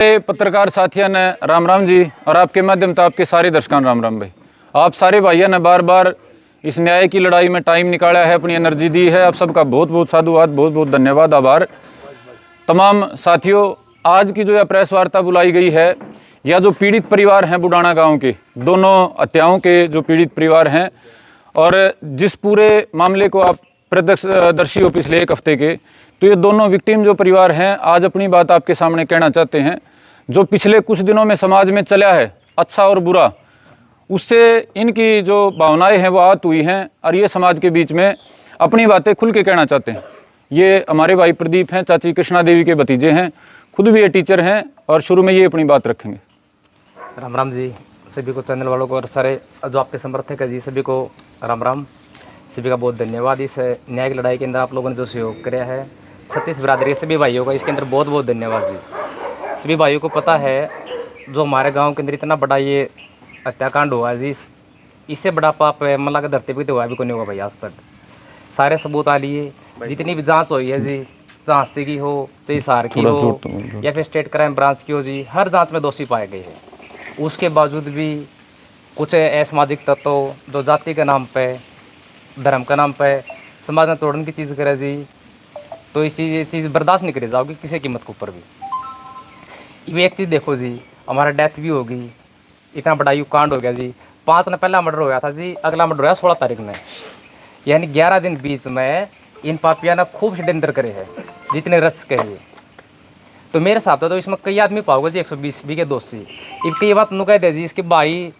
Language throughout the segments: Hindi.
पत्रकार साथियों ने राम राम जी, और आपके माध्यम से आपके सारे दर्शकों राम राम भाई। आप सारे भाइयों ने बार बार इस न्याय की लड़ाई में टाइम निकाला है, अपनी एनर्जी दी है। आप सबका बहुत बहुत साधुवाद, बहुत बहुत धन्यवाद, आभार। तमाम साथियों, आज की जो यह प्रेस वार्ता बुलाई गई है, या जो पीड़ित परिवार हैं बुडाना गांव के, दोनों हत्याओं के जो पीड़ित परिवार हैं, और जिस पूरे मामले को आप प्रत्यक्षदर्शी हो पिछले एक हफ्ते के, तो ये दोनों विक्टिम जो परिवार हैं आज अपनी बात आपके सामने कहना चाहते हैं। जो पिछले कुछ दिनों में समाज में चला है, अच्छा और बुरा, उससे इनकी जो भावनाएं हैं वो आहत हुई हैं, और ये समाज के बीच में अपनी बातें खुल के कहना चाहते हैं। ये हमारे भाई प्रदीप हैं, चाची कृष्णा देवी के भतीजे हैं, खुद भी ये टीचर हैं, और शुरू में ये अपनी बात रखेंगे। राम राम जी, सभी को चैनल वालों को और सारे जो आपके समर्थक है जी, सभी को राम राम। सभी का बहुत धन्यवाद। इस न्याय की लड़ाई के अंदर आप लोगों ने जो सहयोग किया है, 36 बिरादरी सभी भाइयों का इसके अंदर बहुत बहुत धन्यवाद जी। सभी भाइयों को पता है जो हमारे गांव के अंदर इतना बड़ा ये हत्याकांड हुआ है जी, इससे बड़ा पाप है मतलब धरती पर तो हुआ भी कोई नहीं होगा भाई आज तक। सारे सबूत आ लिए, जितनी भी जांच हुई है जी, झांसी की हो, हिसार की हो, या फिर स्टेट क्राइम ब्रांच की हो जी, हर जांच में दोषी पाए गए हैं। उसके बावजूद भी कुछ असामाजिक तत्व जो जाति के नाम पे, धर्म के नाम पे समाज में तोड़ने की चीज़ करे जी, तो ये चीज़ बर्दाश्त नहीं करी जाओगी किसी कीमत के ऊपर भी। ये एक चीज़ देखो जी, हमारा डेथ भी होगी, इतना बड़ा यू कांड हो गया जी। 5 ने पहला मर्डर हो गया था जी, अगला मर्डर हुआ 16 तारीख में, यानी 11 दिन बीच में इन पापिया ने खूब षड्यंत्र करे हैं जितने रस कहिए। तो मेरे हिसाब से तो इसमें कई आदमी पाओगे जी 120 भी के दोषी। इनकी ये बात नुकह दे जी, इसके भाई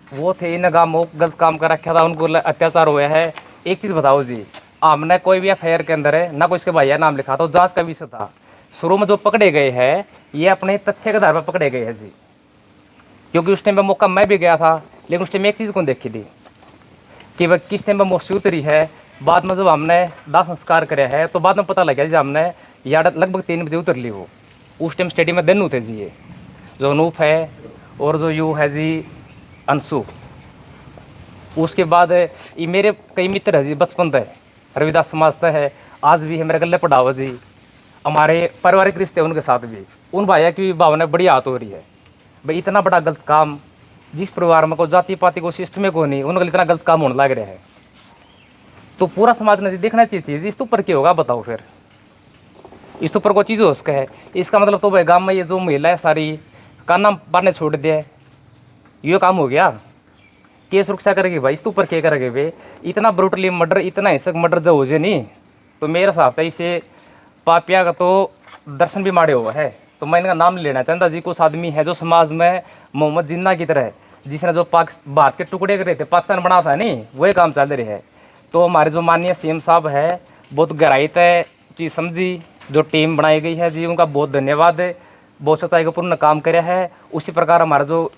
वो थे, इन गाँव में गलत काम कर रखा था, उनको अत्याचार हुआ है। एक चीज़ बताओ जी, हमने कोई भी एफआईआर के अंदर है ना कोई इसके भाई नाम लिखा था, जांच का विषय था। शुरू में जो पकड़े गए हैं ये अपने तथ्य के आधार पर पकड़े गए हैं जी, क्योंकि उस टाइम पर मौका मैं भी गया था, लेकिन उस टाइम एक चीज़ को देखी थी कि वह किस टाइम पर मोशी उतरी है। बाद में जब हमने दाह संस्कार कराया है तो बाद में पता लगा जी, हमने यार लगभग 3 बजे उतर ली वो। उस टाइम स्टेडियम में दन्नू थे जी, ये जो अनूप है और जो यू है जी अंशु। उसके बाद ये मेरे कई मित्र है जी, बचपन से रविदास समाज से है, आज भी है मेरे गले पढ़ावा जी। हमारे पारिवारिक रिश्ते उनके साथ भी, उन भाइयों की भावना बड़ी आहत हो रही है भाई। इतना बड़ा गलत काम जिस परिवार में को जाति पाति को सिस्टम में को नहीं, उनका इतना गलत काम होने लग रहा है, तो पूरा समाज ने देखना चाहिए चीज़। इसके ऊपर क्या होगा बताओ फिर, इस ऊपर कोई चीज़ हो उसका है। इसका मतलब तो भाई गाँव में ये जो महिला है सारी का नाम पाने छोड़ दिया, ये काम हो गया। क्या सुरक्षा करेगी भाई, इसके ऊपर क्या करेंगे वे। इतना ब्रूटली मर्डर, इतना हिंसक मर्डर जो हो जाए नहीं, तो मेरे साथ है इसे पापिया का तो दर्शन भी मारे हुआ है। तो मैं इनका नाम लेना चाहता जी। कुछ आदमी है जो समाज में मोहम्मद जिन्ना की तरह, जिसने जो भारत के टुकड़े करे थे, पाकिस्तान बना था नहीं, वही काम चल रहे है। तो हमारे जो माननीय सीएम साहब है बहुत गहराई तय चीज़ समझी, जो टीम बनाई गई है जी, उनका बहुत धन्यवाद है। बहुत सच्चाई का पूर्ण काम करे है। उसी प्रकार हमारा जो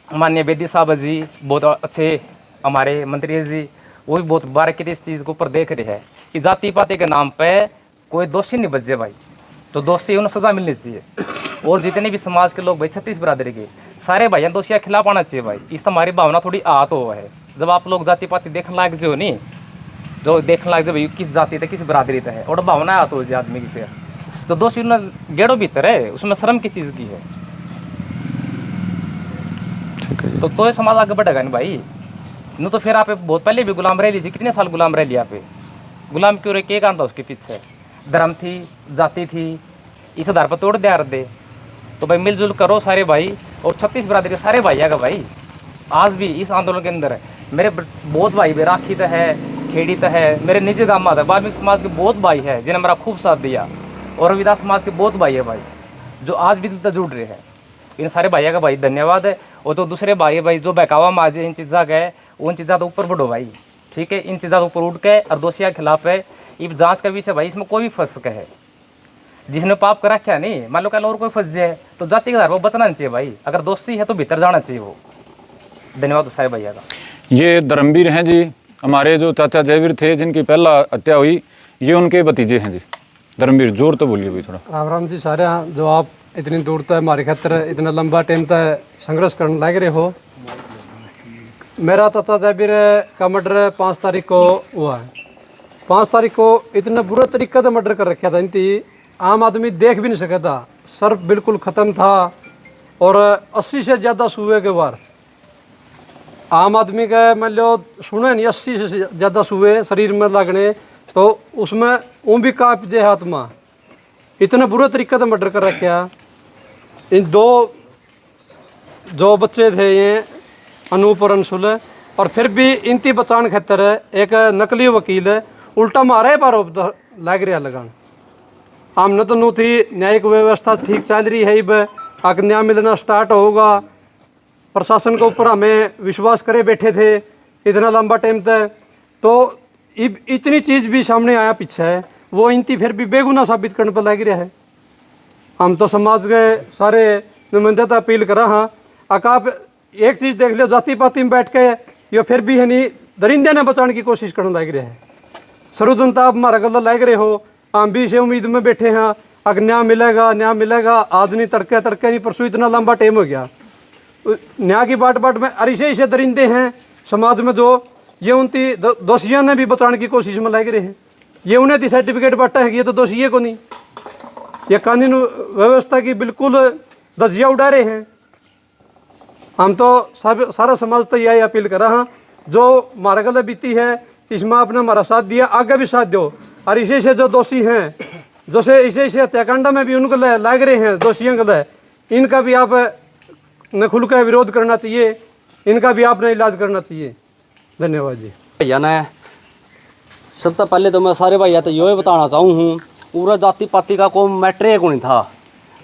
माननीय बेदी साहब है जी, बहुत अच्छे हमारे मंत्री है जी, वो भी बहुत बारीकी इस चीज़ के ऊपर देख रहे हैं कि जाति पाति के नाम पे कोई दोषी नहीं बचे भाई। तो दोषी उन्हें सजा मिलनी चाहिए। और जितने भी समाज के लोग भाई 36 बिरादरी के सारे भाइयों दोषिया खिलाफ आना चाहिए भाई। इस हमारी भावना थोड़ी आहत हुआ है। जब आप लोग जाति पाति देखने लायक जो नहीं, जो देखने लायक जो भाई किस जाति थे किस बिरादरी है, और भावना आहत हो जाए आदमी की, फिर तो दोषी उन्हें गेड़ो भीतर है, उसमें शर्म की चीज़ की है। तो ये समाज आगे बढ़ेगा नहीं भाई। नहीं तो फिर आप बहुत पहले भी गुलाम रह लीजिए, कितने साल गुलाम रह लिया आप। गुलाम क्यों रहे, क्या काम था उसके पीछे, धर्म थी, जाति थी, इस आधार पर तोड़ दिया दे। तो भाई मिलजुल करो सारे भाई, और 36 बिरादरी के सारे भाई आएगा भाई। आज भी इस आंदोलन के अंदर मेरे बहुत भाई भी, राखी तो है, खेड़ी तो है, मेरे निजी गाँव में वाल्मीकि समाज के बहुत भाई है जिन्हें मेरा खूब साथ दिया, और रविदास समाज के बहुत भाई है भाई जो आज भी दिल जुड़ रहे हैं। इन सारे भाइयों का भाई धन्यवाद है। और तो दूसरे भाई जो बहकावा में आज इन चीज़ा का है, उन चीज़ा तो ऊपर बढ़ो भाई, ठीक है। इन चीज़ा तो ऊपर उठ के और दोषियों के खिलाफ है। ये जांच का विषय भाई, इसमें कोई भी फंस सके है, जिसने पाप कर रखा नहीं, मान लो कल और कोई फंस जाए तो जाति के आधार पर बचना नहीं चाहिए भाई। अगर दोषी है तो भीतर जाना चाहिए वो। धन्यवाद सारे भैया का। ये धर्मवीर हैं जी, हमारे जो चाचा जयवीर थे जिनकी पहला हत्या हुई, ये उनके भतीजे हैं जी। धर्मवीर जोर तो बोलिए भाई थोड़ा। राम राम जी सारे। जो आप इतनी दूर तक हमारे खातर इतना लंबा टाइम तक संघर्ष करने लग रहे हो। मेरा चाचा जयवीर का मर्डर 5 तारीख को हुआ है। 5 तारीख को इतना बुरा तरीका से मर्डर कर रखा था, इनकी आम आदमी देख भी नहीं सका था। सर्फ बिल्कुल ख़त्म था और 80 से ज़्यादा सूए के बार आम आदमी का मान लो सुने नहीं 80 से ज़्यादा सूए शरीर में लगने तो उसमें वो भी काँप जे हाथ में इतने बुरे तरीके से मर्डर कर रखा। इन दो जो बच्चे थे ये अनूप और अंशुल और फिर भी इनती बचाने खातर एक नकली वकील है उल्टा मारे पर लग रहा लगान। हमने तो नू थी न्यायिक व्यवस्था ठीक चल रही है अब आग न्याय मिलना स्टार्ट होगा। प्रशासन के ऊपर हमें विश्वास करे बैठे थे इतना लंबा टाइम तक तो इतनी चीज़ भी सामने आया पीछे है वो इनती फिर भी बेगुनाह साबित करने पर लग रहा है। हम तो समाज के सारे नुमाइंदे तो अपील करा हाँ आप एक चीज़ देख लो जाति पाति में बैठ के ये फिर भी है नहीं दरिंदे ने बचाने की कोशिश करने लग रहे हैं। सरुदन तो आप हमारा गला लग रहे हो हम भी इसे उम्मीद में बैठे हैं अगर न्याय मिलेगा आज नहीं तड़के नहीं परसों इतना लंबा टाइम हो गया न्याय की बाट में ऐसे दरिंदे हैं समाज में जो ये उनकी दोषियों ने भी बचाने की कोशिश में लग रहे हैं। ये उन्हें तो सर्टिफिकेट बांटा है कि ये तो दोषी को नहीं ये कानून व्यवस्था की बिल्कुल धज्जियाँ उड़ा रहे हैं। हम तो सब सारा समाज तो यही अपील करा हाँ जो हमारा गला बीती है इसमें आपने हमारा साथ दिया आगे भी साथ दो और इसी से जो दोषी हैं जैसे इसे हत्याकांड में भी उनको लग रहे हैं दोषियों को इनका भी आप न खुल का विरोध करना चाहिए इनका भी आपने इलाज करना चाहिए। धन्यवाद जी। भैया ने सब तो पहले तो मैं सारे भैया तो यो बताना चाहूँ हूँ पूरा जाति पाति का कोई मैटर एक नहीं था।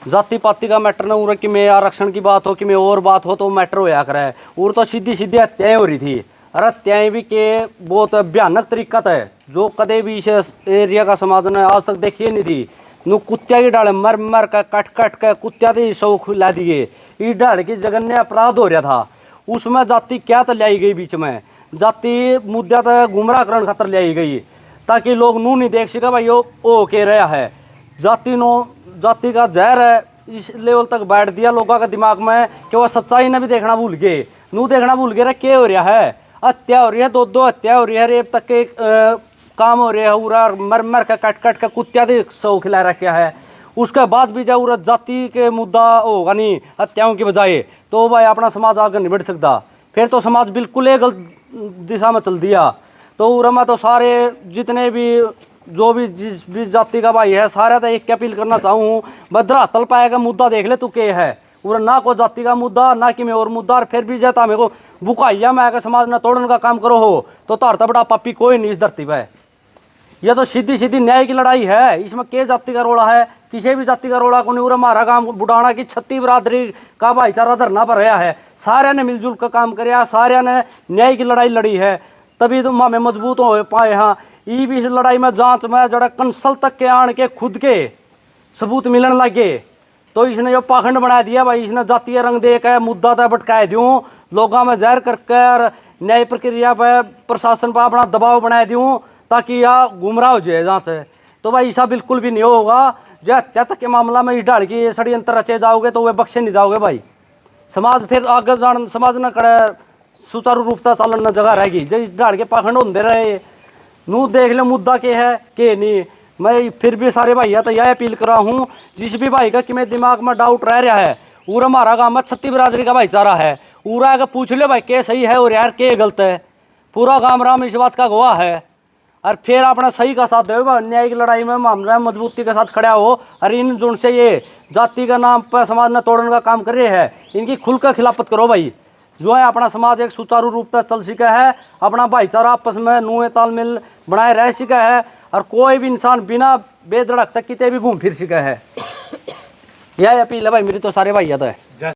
जाति पाति का मैटर ना उरा कि में आरक्षण की बात हो कि में और बात हो तो मैटर होया करे और तो सीधी सीधी हत्याएँ हो रही थी और हत्याएँ भी के बहुत भयानक तरीका था जो कदे भी इस एरिया का समाज ने आज तक देखी नहीं थी। नु कुत्तिया की डाले मर मर कर कट कर कुत्तिया तो सौ खिला दिए इस डाल की जगन्य अपराध हो रहा था उसमें जाति क्या तो लाई गई बीच में जाति मुद्दा तो गुमराह करण खातर लाई गई ताकि लोग नू नहीं देख सके भाई ओ के रहा है जाति का जहर है इस लेवल तक बैठ दिया लोगों का दिमाग में कि वह सच्चाई ने भी देखना भूल गए नू देखना भूल गए क्या हो रहा है हत्या हो रही है दो हत्या हो रही है रेप तक के काम हो रहे है पूरा मर मर का कट का कुत्तिया दे सौ खिला रखा है उसके बाद भी जब पूरा जाति के मुद्दा होगा नहीं हत्याओं की बजाय तो भाई अपना समाज आगे नहीं बढ़ सकता फिर तो समाज बिल्कुल एक गलत दिशा में चल दिया। तो उरमा तो सारे जितने भी जो भी जिस भी जाति का भाई है सारा तो एक अपील करना चाहूँ भद्रा तल पाएगा मुद्दा देख ले तू के है पूरा ना कोई जाति का मुद्दा ना कि मैं और मुद्दा और फिर भी जाता मेरे को बुकाइया में आकर समाज में तोड़ने का काम करो हो तो तारता बड़ा पापी कोई नहीं इस धरती पर। यह तो सीधी सीधी न्याय की लड़ाई है इसमें के जाति का रोड़ा है किसी भी जाति का रोड़ा को नहीं। हमारा काम बुढ़ाना की 36 बिरादरी का भाईचारा धरना पर रहा है सारे ने मिलजुल कर काम कराया सारे ने न्याय की लड़ाई लड़ी है तभी तो हमें मजबूत हो पाए। हाँ ये भी इस लड़ाई में जांच में जरा कंसल तक के आन के खुद के सबूत मिलने लगे तो इसने जो पाखंड बना दिया भाई इसने जातीय रंग दे के मुद्दा तक भटकाए दूँ लोगों में जहर करके न्याय प्रक्रिया पर प्रशासन पर अपना दबाव बनाए दूँ ताकि यह गुमराह हो जाए जहाँ से। तो भाई ऐसा बिल्कुल भी नहीं होगा जो हत्या तक के मामला में इस ढाल की षड्यंत्र रचे जाओगे तो वे बख्शे नहीं जाओगे भाई। समाज फिर आगे जान समाज न करे सुचारू रूपता चलन न जगह रहेगी जो इस ढाल के पाखंड होते रहे नू देख ले मुद्दा के है के नहीं। मैं फिर भी सारे भाइया तो यह अपील कर रहा हूँ जिस भी भाई का कि मेरे दिमाग में डाउट रह रहा है पूरा हमारा गाँव में 36 बिरादरी का भाईचारा है पूरा अगर पूछ लो भाई के सही है और यार के गलत है पूरा गाँव राम इस बात का गवाह है और फिर अपना सही का साथ दे न्याय की लड़ाई में मामला मजबूती के साथ खड़ा हो और इन जुन से ये जाति का नाम पर समाज में तोड़ने का काम कर रहे हैं इनकी खुलकर खिलाफत करो भाई जो है अपना समाज एक सुचारू रूप से चल सका है अपना भाईचारा आपस में नुए तालमेल बनाए रह सका है और कोई भी इंसान बिना बेधड़क तक कितने भी घूम फिर सका है। यह अपील है भाई मेरी तो सारे भाई है।